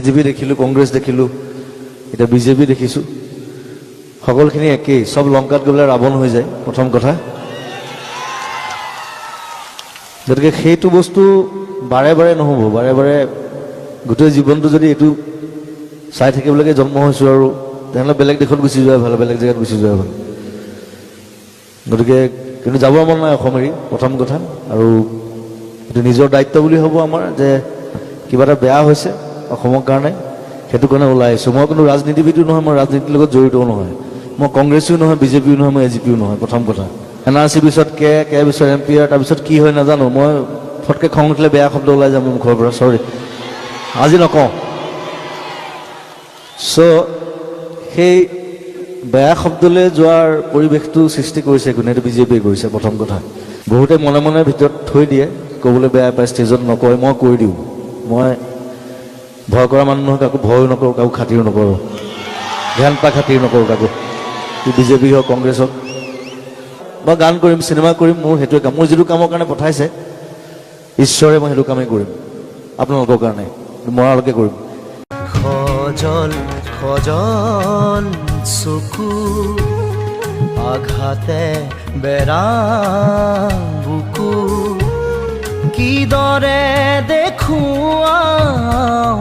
BJP দেখিলোঁ, কংগ্ৰেছ দেখিলোঁ, এতিয়া BJP দেখিছোঁ। সকলোখিনি একেই, চব লংকাত গ'লে ৰাৱণ হৈ যায় প্ৰথম কথা। গতিকে সেইটো বস্তু বাৰে বাৰে নহ'ব, বাৰে বাৰে গোটেই জীৱনটো যদি এইটো চাই থাকিবলৈকে জন্ম হৈছোঁ আৰু তেনেহ'লে বেলেগ দেশত গুচি যোৱা ভাল, বেলেগ জেগাত গুচি যোৱা ভাল। গতিকে কিন্তু যাব মন নাই অসম এৰি, প্ৰথম কথা। আৰু এইটো নিজৰ দায়িত্ব বুলি হ'ব আমাৰ যে কিবা এটা বেয়া হৈছে অসমৰ কাৰণে, সেইটো কাৰণে ওলাই আহিছোঁ। মই কোনো ৰাজনীতিবিদো নহয়, মই ৰাজনীতিৰ লগত জড়িতও নহয়, মই কংগ্ৰেছো নহয়, BJPও নহয়, মই AGPও নহয়। প্ৰথম কথা NRC পিছত কে পিছত MPR, তাৰপিছত কি হয় নাজানো। মই ফটকৈ খং উঠিলে বেয়া শব্দ ওলাই যাম মোৰ মুখৰ পৰা, চৰি, আজি নকওঁ। সেই বেয়া শব্দলৈ যোৱাৰ পৰিৱেশটো সৃষ্টি কৰিছে কোনে? এইটো BJPয়ে কৰিছে প্ৰথম কথা। বহুতে মনে মনে ভিতৰত থৈ দিয়ে, ক'বলৈ বেয়া পায়, ষ্টেজত নকয়, মই কৈ দিওঁ। মই ভয় কৰা মানুহ নহয়, কাকো ভয়ো নকৰোঁ, কাকো খাতিৰো নকৰোঁ, ধ্যান পা খাতিৰ নকৰোঁ কাকো, BJP হওক কংগ্ৰেছ হওক। মই গান কৰিম, চিনেমা কৰিম, মোৰ সেইটোৱে কাম। মোৰ যিটো কামৰ কাৰণে পঠাইছে ঈশ্বৰে, মই সেইটো কামেই কৰিম আপোনালোকৰ কাৰণে, মৰালৈকে কৰিম। খজল খজল চকু আঘাতে বেৰা বুকু কিদৰে দেখুৱাও